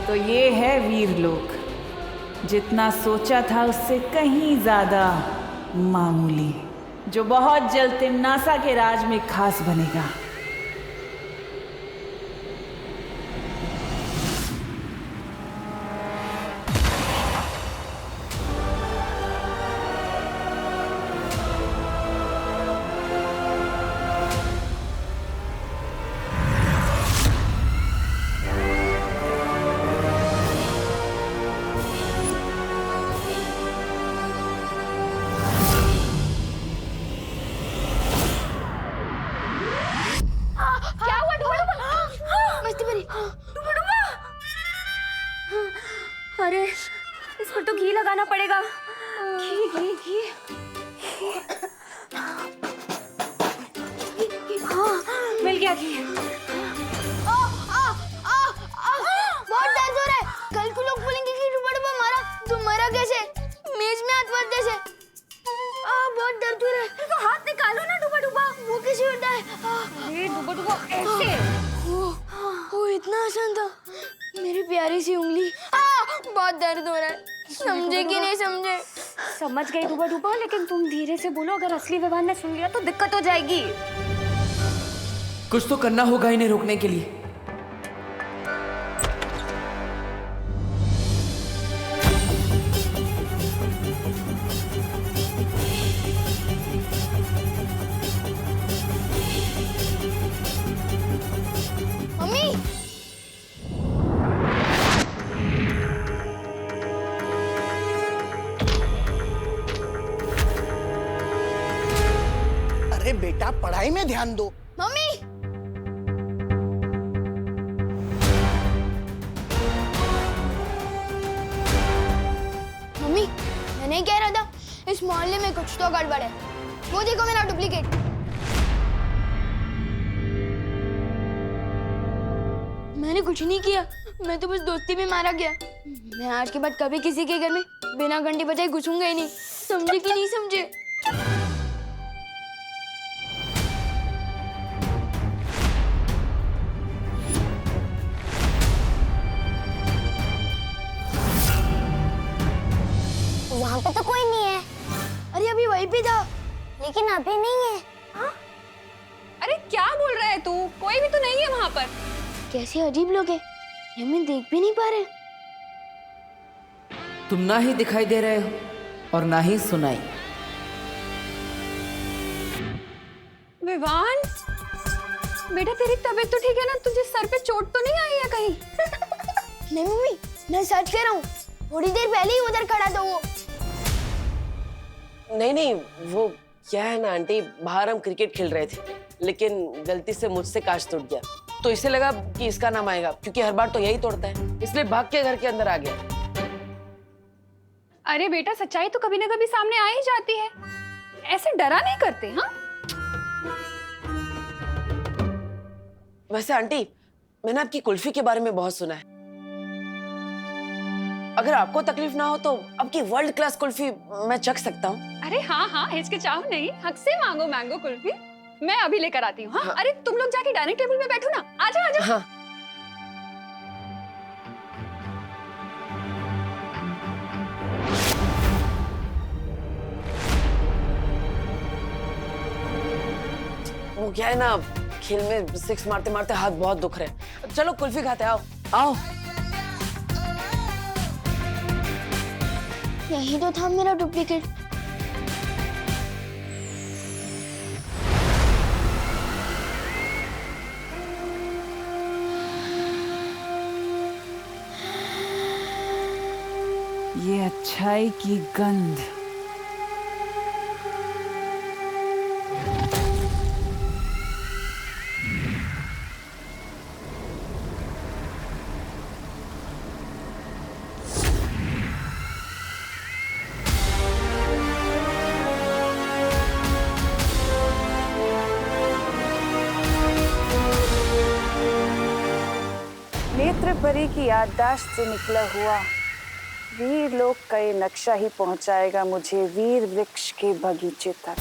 तो ये है वीरलोक। जितना सोचा था उससे कहीं ज्यादा मामूली, जो बहुत जल्द तिन्नासा के राज में खास बनेगा। अरे इस पर तो घी लगाना पड़ेगा। घी घी घी। हाँ मिल गया घी। बहुत दर्द हो रहा है। कल को लोग बोलेंगे कि डुबा मारा। तुम मरा कैसे? मेज में हाथ मारते से। बहुत दर्द हो रहा है। तो हाथ निकालो ना डुबा। वो कैसे होता है? अरे डुबा ऐसे। वो इतना आसान था। मेरी प्यारी सी उंगली। बहुत दर्द हो रहा है। समझे कि नहीं समझे? समझ गई डुबा, लेकिन तुम धीरे से बोलो, अगर असली विवान ने सुन लिया तो दिक्कत हो जाएगी। कुछ तो करना होगा इन्हें रोकने के लिए। मम्मी, अरे बेटा, पढ़ाई में ध्यान दो। मम्मी, मम्मी, मैं नहीं कह रहा था इस मोहल्ले में कुछ तो गड़बड़ है। वो देखो मेरा डुप्लीकेट। मैंने कुछ नहीं किया, मैं तो बस दोस्ती में मारा गया। मैं आज के बाद कभी किसी के घर में बिना घंटी बजाए घुसूंगा ही नहीं। समझे कि नहीं समझे? वहाँ पे तो कोई नहीं है। अरे अभी वहीं पे था। लेकिन अभी नहीं है। हाँ? अरे क्या बोल रहा है तू? कोई भी तो नहीं है वहाँ पर। कैसे अजीब लोग हैं, ये हमें देख भी नहीं पा रहे। तुम ना ही दिखाई दे रहे हो और ना ही सुनाई। विवान, बेटा तेरी तबीयत तो ठीक है ना? तुझे सर पे चोट तो नहीं आई है कहीं? नहीं मम्मी, मैं सच कह रहा हूँ। थोड़ी देर पहले ही उधर खड़ा था वो। नहीं, वो क्या है ना आंटी, बाहर हम क्रिकेट खेल रहे थे, लेकिन गलती से मुझसे कांच टूट गया, तो इसे लगा कि इसका नाम आएगा, क्योंकि हर बार तो यही तोड़ता है, इसलिए भाग के घर के अंदर आ गया। अरे बेटा, सच्चाई तो कभी ना कभी सामने आ ही जाती है। ऐसे डरा नहीं करते। हाँ वैसे आंटी, मैंने आपकी कुल्फी के बारे में बहुत सुना है। अगर आपको तकलीफ ना हो तो आपकी वर्ल्ड क्लास कुल्फी मैं चख सकता हूँ। अरे हाँ, हिचकिचाओ नहीं, हक से मांगो मैंगो कुल्फी। मैं अभी लेकर आती हूँ। हाँ? अरे तुम लोग जाके डाइनिंग टेबल पे बैठो ना। आजा। हाँ। वो क्या है ना, खेल में सिक्स मारते मारते हाथ बहुत दुख रहे। चलो कुल्फी खाते, आओ। यही तो था मेरा डुप्लीकेट। ये अच्छाई की गंध। नेत्र परी की याददाश्त से निकला हुआ वीरलोक का ये नक्शा ही पहुंचाएगा मुझे वीर वृक्ष के बगीचे तक।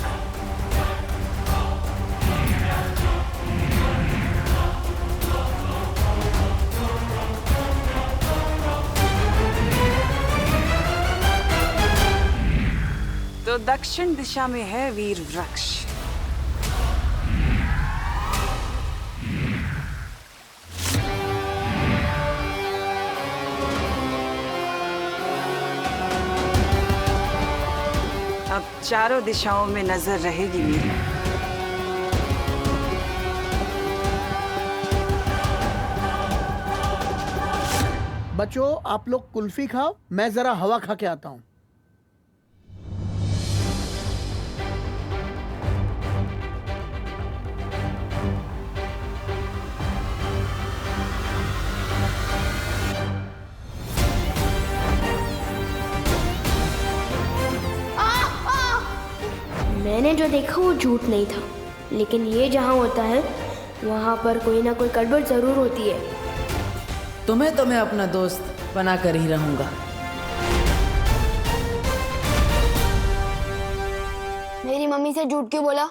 जो दक्षिण दिशा में है वीर वृक्ष। अब चारों दिशाओं में नजर रहेगी मेरी। बच्चों, आप लोग कुल्फी खाओ, मैं जरा हवा खा के आता हूँ। मैंने जो देखा वो झूठ नहीं था, लेकिन ये जहाँ होता है वहाँ पर कोई ना कोई गड़बड़ जरूर होती है। तुम्हें तो मैं अपना दोस्त बना कर ही रहूंगा। मेरी मम्मी से झूठ क्यों बोला?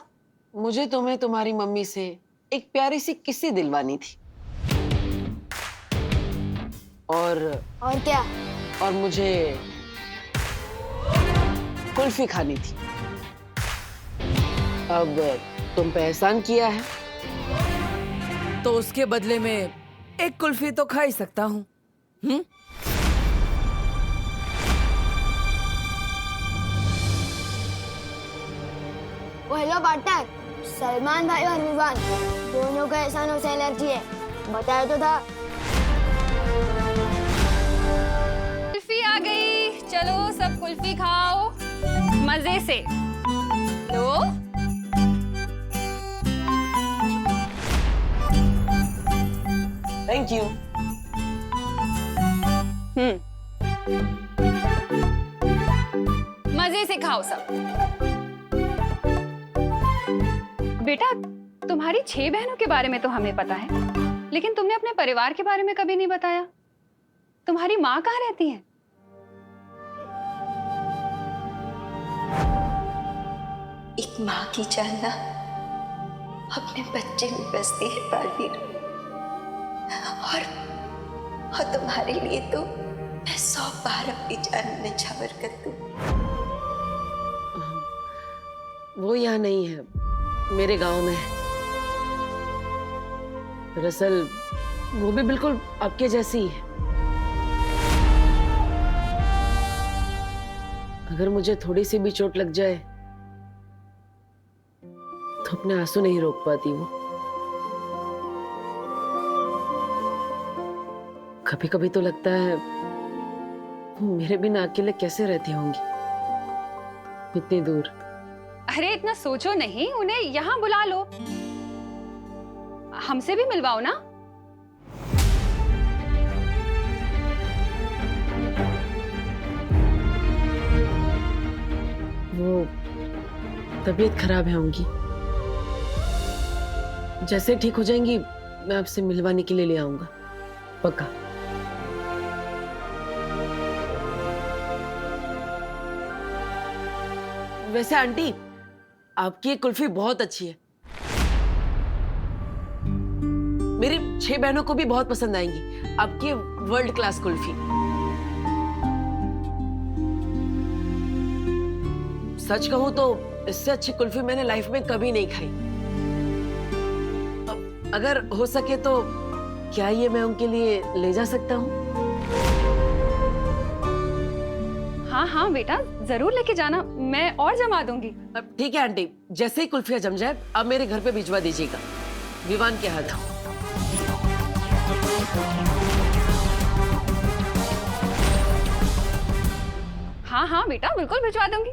मुझे तुम्हें तुम्हारी मम्मी से एक प्यारी सी किस्सी दिलवानी थी। और क्या? और मुझे कुल्फी खानी थी। अब तुम पे एहसान किया है तो उसके बदले में एक कुल्फी तो खा ही सकता हूँ। हेलो पार्टनर, सलमान भाई और विवान दोनों का एहसानों से एलर्जी है, बताया तो था। कुल्फी आ गई, चलो सब कुल्फी खाओ मजे से। लो थैंक यू। मजे से खाओ सब। बेटा, तुम्हारी 6 बहनों के बारे में तो हमें पता है, लेकिन तुमने अपने परिवार के बारे में कभी नहीं बताया। तुम्हारी माँ कहाँ रहती है? एक माँ की जानना अपने बच्चे में बसती है बालवीर, और तुम्हारे लिए तो मैं 100 बार अपनी जान निछावर कर दूं। वो यहाँ नहीं है, मेरे गांव में है। दरअसल वो भी बिल्कुल आपके जैसी ही है। अगर मुझे थोड़ी सी भी चोट लग जाए तो अपने आंसू नहीं रोक पाती वो। कभी कभी तो लगता है वो मेरे बिना अकेले कैसे रहती होंगी इतनी दूर। अरे इतना सोचो नहीं, उन्हें यहाँ बुला लो, हमसे भी मिलवाओ ना। वो तबीयत खराब है उनकी, जैसे ठीक हो जाएंगी मैं आपसे मिलवाने के लिए ले आऊंगा, पक्का। वैसे आंटी, आपकी ये कुल्फी बहुत अच्छी है, मेरी 6 बहनों को भी बहुत पसंद आएंगी आपकी वर्ल्ड क्लास कुल्फी। सच कहूं तो इससे अच्छी कुल्फी मैंने लाइफ में कभी नहीं खाई। अगर हो सके तो क्या ये मैं उनके लिए ले जा सकता हूँ? हाँ हाँ बेटा, जरूर लेके जाना, मैं और जमा दूंगी। अब ठीक है आंटी, जैसे ही कुल्फिया जम जाए अब मेरे घर पे भिजवा दीजिएगा, विवान के हाथ। हाँ हाँ बेटा, बिल्कुल भिजवा दूंगी।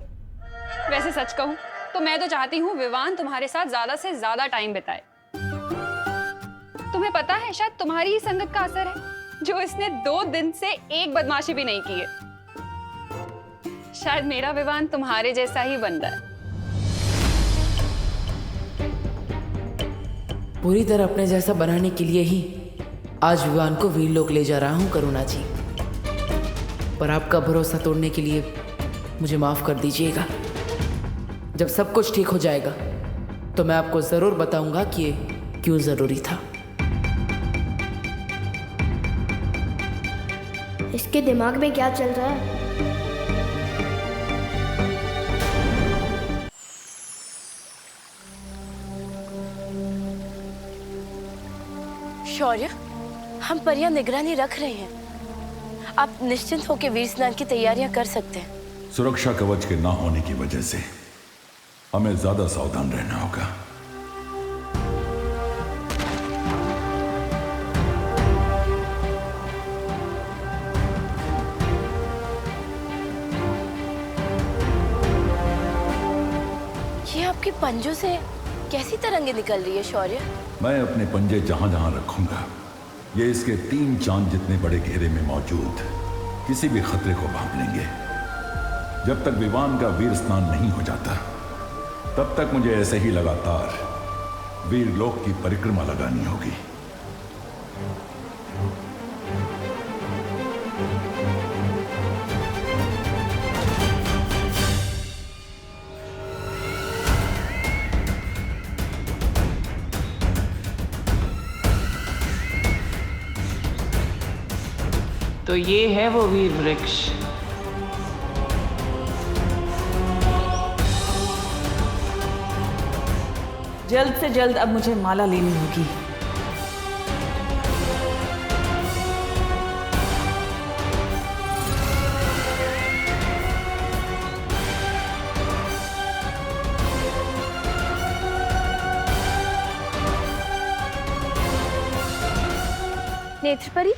वैसे सच कहूं तो मैं तो चाहती हूँ विवान तुम्हारे साथ ज्यादा से ज्यादा टाइम बिताए। तुम्हें पता है, शायद तुम्हारी ही संगत का असर है जो इसने 2 दिन से एक बदमाशी भी नहीं की है। शायद मेरा विवान तुम्हारे जैसा ही बन रहा है। पूरी तरह अपने जैसा बनाने के लिए ही आज विवान को वीरलोक ले जा रहा हूँ करुणा जी, पर आपका भरोसा तोड़ने के लिए मुझे माफ कर दीजिएगा। जब सब कुछ ठीक हो जाएगा तो मैं आपको जरूर बताऊंगा कि ये क्यों जरूरी था। इसके दिमाग में क्या चल रहा है? शौर्य, हम परियां निगरानी रख रहे हैं। आप निश्चिंत होकर वीर स्नान की तैयारियां कर सकते हैं। सुरक्षा कवच के ना होने की वजह से हमें ज्यादा सावधान रहना होगा। ये आपके पंजों से कैसी तरंगे निकल रही है शौर्य? मैं अपने पंजे जहां जहां रखूंगा, ये इसके 3 चांद जितने बड़े घेरे में मौजूद किसी भी खतरे को भांप लेंगे। जब तक विवान का वीर स्नान नहीं हो जाता, तब तक मुझे ऐसे ही लगातार वीर लोक की परिक्रमा लगानी होगी। तो ये है वो वीर वृक्ष। जल्द से जल्द अब मुझे माला लेनी होगी। नेत्रपरी,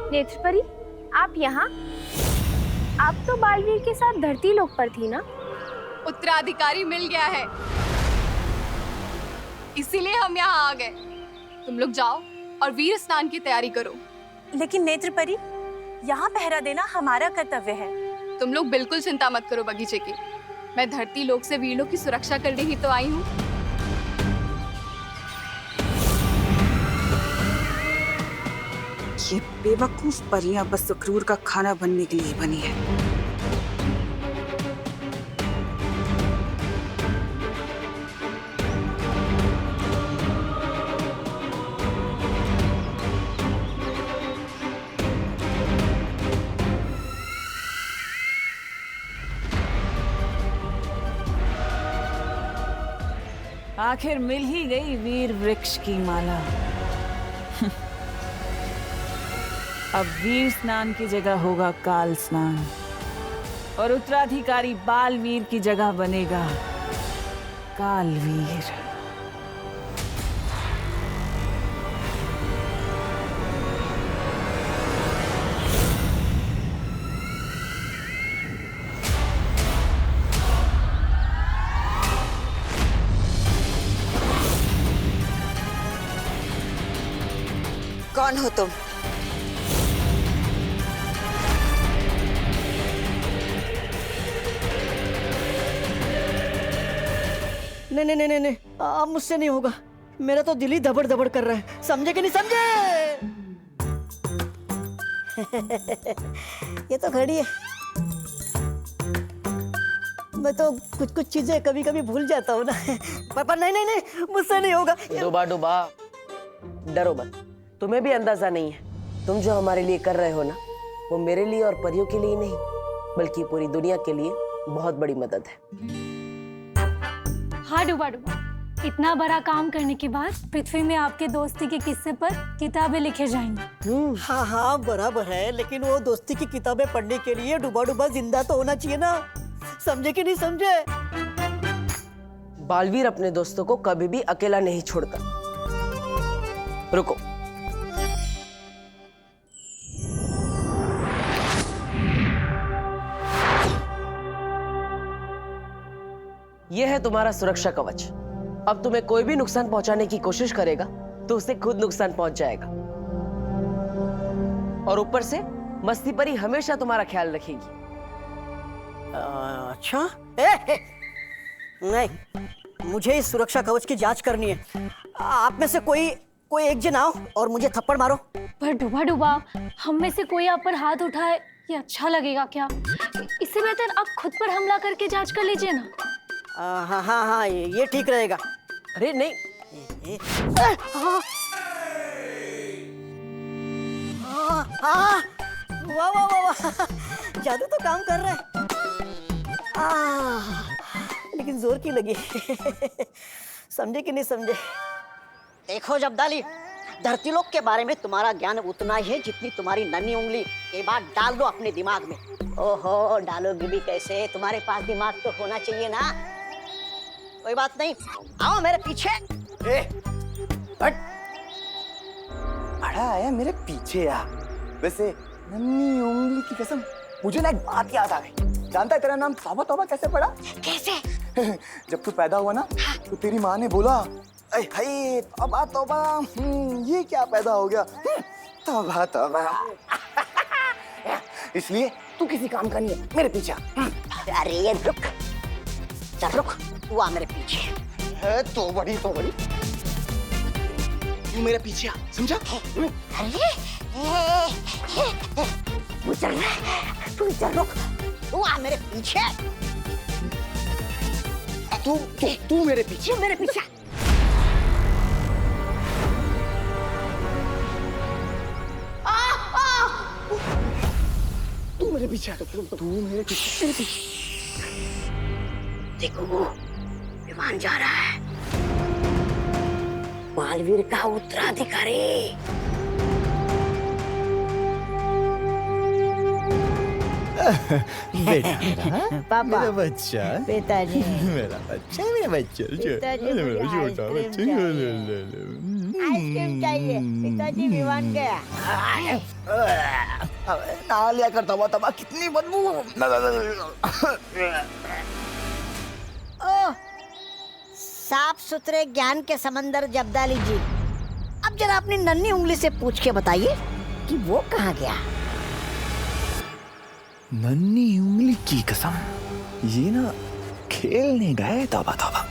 नेत्रपरी, आप यहाँ? आप तो बालवीर के साथ धरती लोक पर थी ना? उत्तराधिकारी मिल गया है, इसीलिए हम यहाँ आ गए। तुम लोग जाओ और वीर स्नान की तैयारी करो। लेकिन नेत्रपरी, यहाँ पहरा देना हमारा कर्तव्य है। तुम लोग बिल्कुल चिंता मत करो बगीचे की। मैं धरती लोक से वीरों की सुरक्षा करने ही तो आई हूँ। ये बेवकूफ परियां बस सुक्रूर का खाना बनने के लिए बनी है। आखिर मिल ही गई वीर वृक्ष की माला। अब वीर स्नान की जगह होगा काल स्नान और उत्तराधिकारी बालवीर की जगह बनेगा कालवीर। कौन हो तुम? नहीं, अब मुझसे नहीं होगा। मेरा तो दिल ही धबड़ धबड़ कर रहा है। समझे कि नहीं समझे? ये तो घड़ी है। मैं तो कुछ चीजें कभी कभी भूल जाता हूँ ना। पर नहीं, मुझसे नहीं होगा। डुबा डुबा, डरो मत। तुम्हें भी अंदाजा नहीं है, तुम जो हमारे लिए कर रहे हो ना, वो मेरे लिए और परियों के लिए नहीं, बल्कि पूरी दुनिया के लिए बहुत बड़ी मदद है। हाँ डुबा डुबा, इतना बड़ा काम करने के बाद पृथ्वी में आपके दोस्ती के किस्से पर किताबें लिखे जाएंगी। हाँ बराबर है, लेकिन वो दोस्ती की किताबें पढ़ने के लिए डुबा डुबा जिंदा तो होना चाहिए ना। समझे कि नहीं समझे? बालवीर अपने दोस्तों को कभी भी अकेला नहीं छोड़ता। रुको, यह है तुम्हारा सुरक्षा कवच। अब तुम्हें कोई भी नुकसान पहुंचाने की कोशिश करेगा तो उसे खुद नुकसान पहुंच जाएगा। और ऊपर से मस्ती परी हमेशा तुम्हारा ख्याल रखेगी। अच्छा, नहीं, मुझे इस सुरक्षा कवच की जांच करनी है। आप में से कोई एक जन आओ और मुझे थप्पड़ मारो। पर डुबा डुबा, हम में से कोई आप पर हाथ उठाए, ये अच्छा लगेगा क्या? इससे बेहतर आप खुद पर हमला करके जांच कर लीजिए ना। हाँ, ये ठीक रहेगा। अरे नहीं, वाह, जादू तो काम कर रहा है। लेकिन जोर की लगी। समझे कि नहीं समझे? देखो जब्दाली, धरती लोक के बारे में तुम्हारा ज्ञान उतना ही है जितनी तुम्हारी नन्ही उंगली। ये बात डाल दो अपने दिमाग में। ओहो, डालोगी भी कैसे? तुम्हारे पास दिमाग तो होना चाहिए ना। कोई बात नहीं, आओ मेरे पीछे। बड़ा आया मेरे पीछे आ। वैसे नन्ही उंगली की कसम, मुझे ना एक बात याद आ गई। जानता है तेरा नाम तौबा तौबा कैसे पड़ा? कैसे? जब तू पैदा हुआ ना तो तेरी माँ ने बोला, अरे हाय तौबा तौबा, ये क्या पैदा हो गया, तौबा तौबा। इसलिए तू किसी काम का नहीं है, मेरे पीछे आ। अरे रुक, चल रुक, तू आ मेरे पीछे। है तो बड़ी तू मेरे पीछे आ, समझा? अरे तू चल रुक, तू आ मेरे पीछे। तू मेरे पीछे, मेरे पीछे। तू मेरे पीछे आ, तू मेरे पीछे। देखो वो विमान जा रहा है, बालवीर का उत्तराधिकारी। बेटा मेरा, पापा, मेरा बच्चा, पिताजी, मेरा बच्चा, मेरा बच्चा, पिताजी, मुझे छोटा आइसक्रीम चाहिए। पिताजी विमान गया। ना लिया कर तौबा तौबा, कितनी बदबू। ओह, साफ सुथरे ज्ञान के समंदर जब्दाली जी, अब जरा अपनी नन्ही उंगली से पूछ के बताइए कि वो कहाँ गया। नन्ही उंगली की कसम, ये ना खेलने गए तौबा तौबा।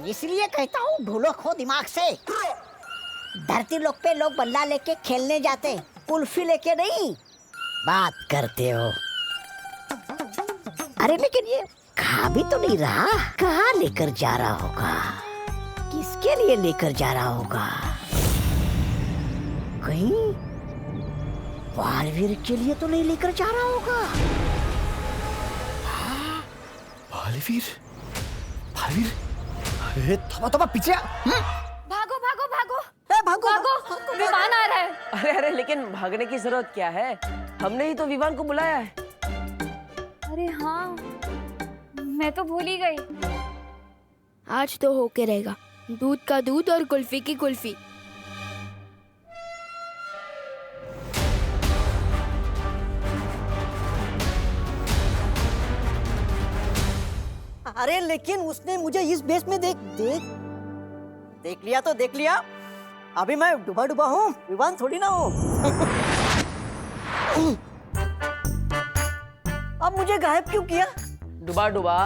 इसलिए कहता हूँ ढूलो खो दिमाग से। धरती लोक पे लोग बल्ला लेके खेलने जाते, कुल्फी लेके नहीं। बात करते हो। अरे लेकिन ये खा भी तो नहीं रहा, कहाँ लेकर जा रहा होगा, किसके लिए लेकर जा रहा होगा? कहीं बालवीर के लिए तो नहीं लेकर जा रहा होगा? बालवीर, बालवीर, अरे तौबा तौबा पीछे आ। भागो भागो भागो, भागो भागो, विमान आ रहा है। अरे अरे, लेकिन भागने की जरूरत क्या है? हमने ही तो विमान को बुलाया है। अरे हाँ, मैं तो भूल ही गई। आज तो होके रहेगा, दूध का दूध और कुल्फी की कुल्फी। अरे लेकिन उसने मुझे इस बेस में देख लिया तो देख लिया। अभी मैं डूबा डूबा हूँ, विमान थोड़ी ना हूँ। अब मुझे गायब क्यों किया? डुबा डुबा,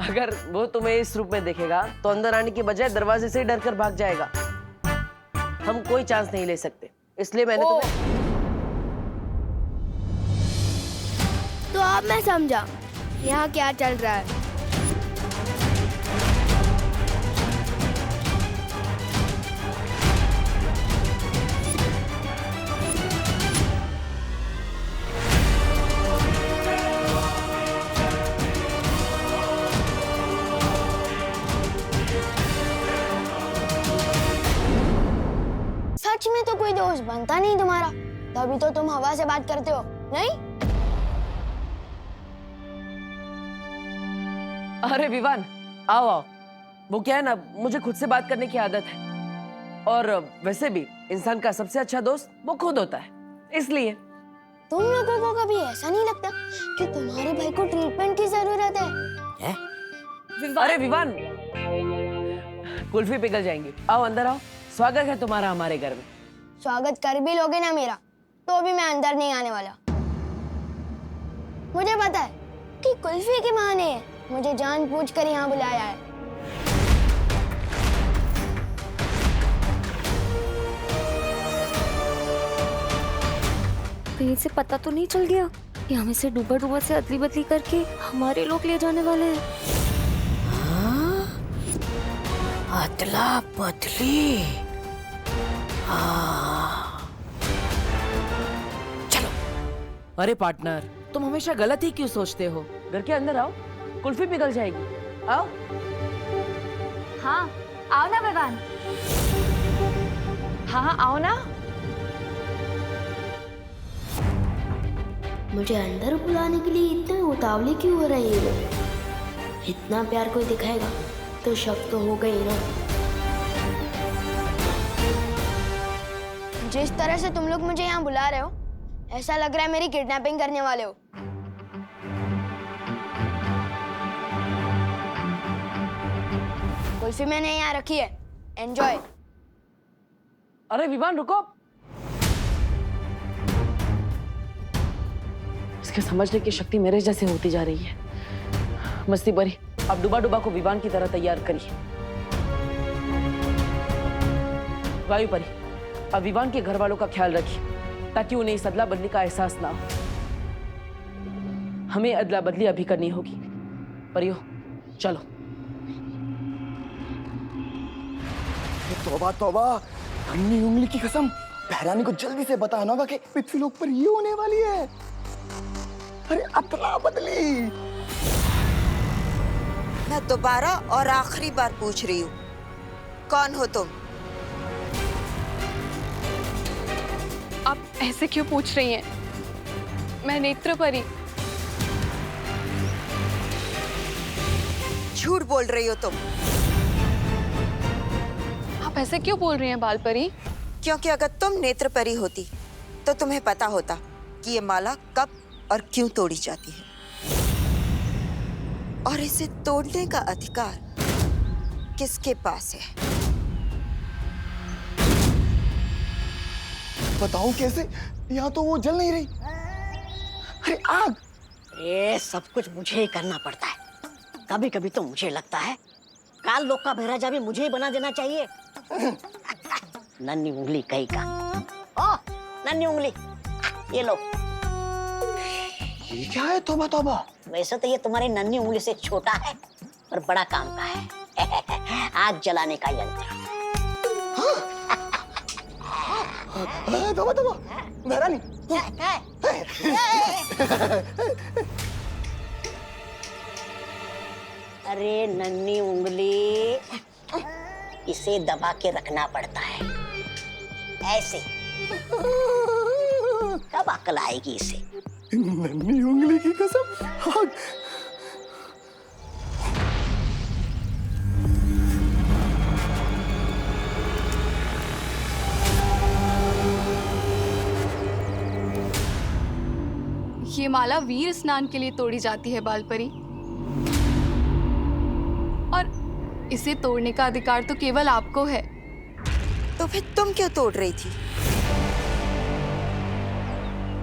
अगर वो तुम्हें इस रूप में देखेगा तो अंदर आने की बजाय दरवाजे से ही डर कर भाग जाएगा। हम कोई चांस नहीं ले सकते, इसलिए मैंने तुम्हें। तो अब मैं समझा यहाँ क्या चल रहा है। सच में तो कोई दोस्त बनता नहीं तुम्हारा, तभी तो तुम हवा से बात करते हो, नहीं? अरे विवान, आओ आओ। वो क्या है ना, मुझे खुद से बात करने की आदत है, और वैसे भी इंसान का सबसे अच्छा दोस्त वो खुद होता है, इसलिए। तुम लोगों को कभी ऐसा नहीं लगता कि तुम्हारे भाई को ट्रीटमेंट की जरूरत है? अरे विवान, कुल्फी पिघल जाएंगी। आओ अंदर आओ, स्वागत है तुम्हारा हमारे घर में। स्वागत कर भी लोगे ना मेरा, तो भी मैं अंदर नहीं आने वाला। मुझे पता है कि कुल्फी की माँ ने मुझे जानबूझकर यहाँ बुलाया है। कहीं से पता तो नहीं चल गया कि हमें से डूबा डूबा से अदली बदली करके हमारे लोग ले जाने वाले हैं। अदला बदली। अरे पार्टनर, तुम हमेशा गलत ही क्यों सोचते हो? घर के अंदर आओ, कुल्फी पिघल जाएगी। आओ। हाँ आओ ना विवान। हाँ आओ ना। मुझे अंदर बुलाने के लिए इतने उतावले क्यों हो रहे हैं लोग? इतना प्यार कोई दिखाएगा तो शक तो हो गई ना। जिस तरह से तुम लोग मुझे यहाँ बुला रहे हो, ऐसा लग रहा है मेरी किडनैपिंग करने वाले हो। कुल्फी मैंने यहाँ रखी है, एंजॉय। अरे विवान रुको। इसके समझने की शक्ति मेरे जैसे होती जा रही है। मस्ती परी, अब डुबा डुबा को विवान की तरह तैयार करिए। वायु परी, अब विवान के घर वालों का ख्याल रखिए ताकि उन्हें इस अदला बदली का एहसास ना हो। हमें अदला बदली अभी करनी होगी। परियो चलो। तौबा तौबा, नन्ही उंगली की कसम, बहरानी को जल्दी से बताना होगा कि पृथ्वी लोक पर ये होने वाली है। अरे अदला बदली। मैं दोबारा और आखिरी बार पूछ रही हूँ, कौन हो तुम? आप ऐसे क्यों पूछ रही हैं? मैं नेत्र परी। झूठ बोल रही हो तुम। आप ऐसे क्यों बोल रही हैं बाल परी? क्योंकि अगर तुम नेत्र परी होती तो तुम्हें पता होता कि ये माला कब और क्यों तोड़ी जाती है, और इसे तोड़ने का अधिकार किसके पास है। बताऊं कैसे? यहाँ तो वो जल नहीं रही। अरे आग! ये सब कुछ मुझे ही करना पड़ता है। कभी कभी तो मुझे लगता है काल लोक का महाराजा भी मुझे ही बना देना चाहिए। नन्ही उंगली कहीं का। ओ नन्ही उंगली, ये लो। ये क्या है? तौबा तौबा। वैसे तो ये तुम्हारी नन्ही उंगली से छोटा है पर बड़ा काम का है। आग जलाने का यंत्र। तौबा तौबा, बहरानी। अरे नन्ही उंगली, इसे दबा के रखना पड़ता है ऐसे। कब अकल आएगी इसे? नन्ही उंगली की कसम। आग! ये माला वीर स्नान के लिए तोड़ी जाती है बाल परी, और इसे तोड़ने का अधिकार तो केवल आपको है। तो फिर तुम क्यों तोड़ रही थी?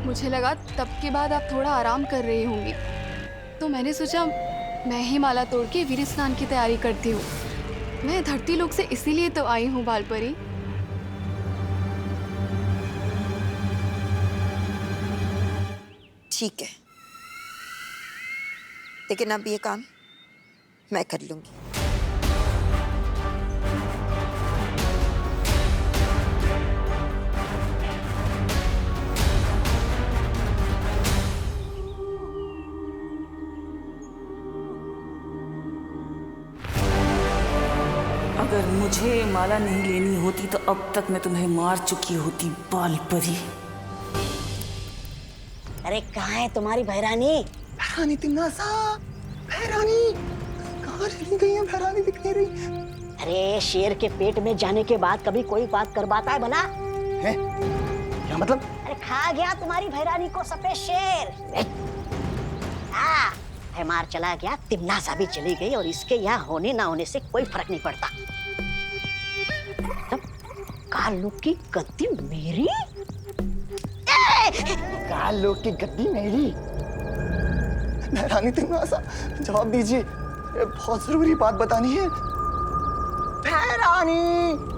मुझे लगा तब के बाद आप थोड़ा आराम कर रही होंगी, तो मैंने सोचा मैं ही माला तोड़ के वीर स्नान की तैयारी करती हूँ। मैं धरती लोक से इसीलिए तो आई हूँ बाल परी। ठीक है, लेकिन अब ये काम मैं कर लूंगी। अगर मुझे माला नहीं लेनी होती तो अब तक मैं तुम्हें मार चुकी होती बाल परी। अरे कहाँ है तुम्हारी बहरानी? बहरानी तिन्नासा, बहरानी कहाँ चली गई है? बहरानी दिख नहीं रही। अरे शेर के पेट में जाने के बाद कभी कोई बात कर पाता है भला? है? क्या मतलब? अरे खा गया तुम्हारी बहरानी को सफेद शेर। मार चला गया, तिम्नासा भी चली गई, और इसके यहाँ होने ना होने से कोई फर्क नहीं पड़ता। तब काल लोक की गद्दी मेरी? काल लोक की गद्दी मेरी? बहरानी तिम्नासा, जवाब दीजिए, बहुत जरूरी बात बतानी है। बहरानी!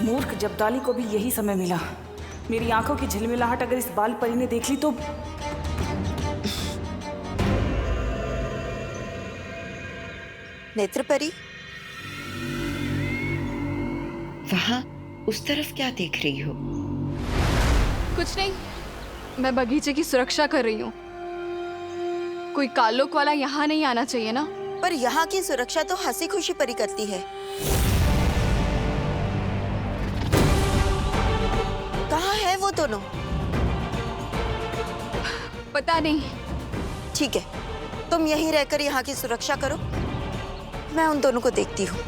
मूर्ख जब्दाली को भी यही समय मिला। मेरी आंखों की झिलमिलाहट अगर इस बाल परी ने देख ली तो नेत्रपरी, वहां उस तरफ क्या देख रही हो? कुछ नहीं, मैं बगीचे की सुरक्षा कर रही हूँ। कोई कालोक वाला यहाँ नहीं आना चाहिए ना। पर यहाँ की सुरक्षा तो हंसी खुशी परी करती है। कहाँ है वो दोनों? पता नहीं। ठीक है, तुम यहीं रहकर यहाँ की सुरक्षा करो, मैं उन दोनों को देखती हूँ।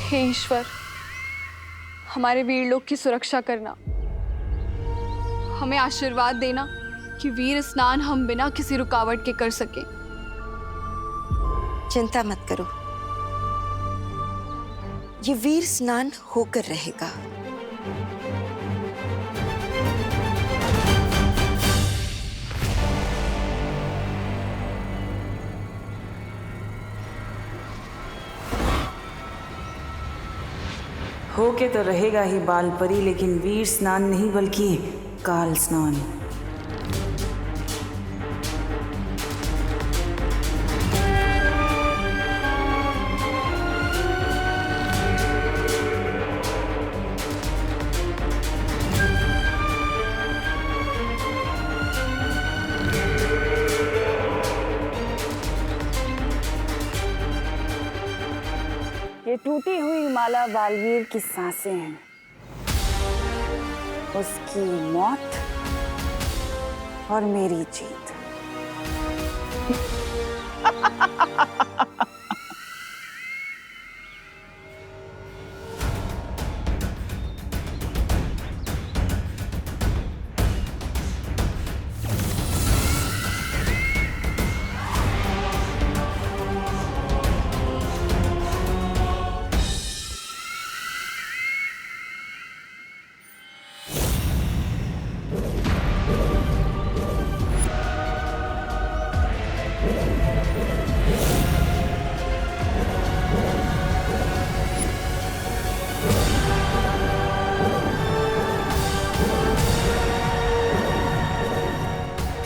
हे ईश्वर, हमारे वीर लोग की सुरक्षा करना, हमें आशीर्वाद देना कि वीर स्नान हम बिना किसी रुकावट के कर सके। चिंता मत करो, ये वीर स्नान होकर रहेगा। होके तो रहेगा ही बाल परी, लेकिन वीर स्नान नहीं बल्कि काल स्नान। ये टूटी हुई माला बालवीर की सांसें हैं, उसकी मौत और मेरी जीत।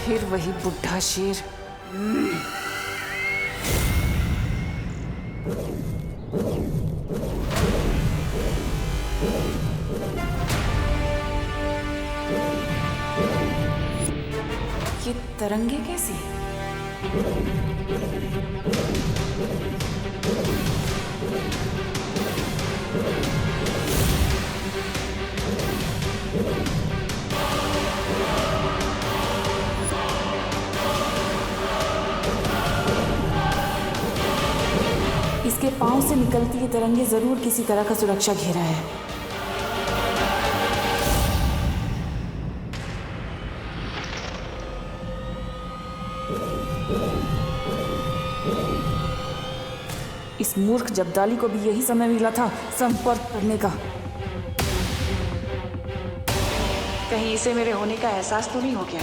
फिर वही बुढ़ा शेर। ये तरंगे कैसी? इसके पांव से निकलती ये तरंगे जरूर किसी तरह का सुरक्षा घेरा है। इस मूर्ख जब्दाली को भी यही समय मिला था संपर्क करने का। कहीं इसे मेरे होने का एहसास तो नहीं हो गया?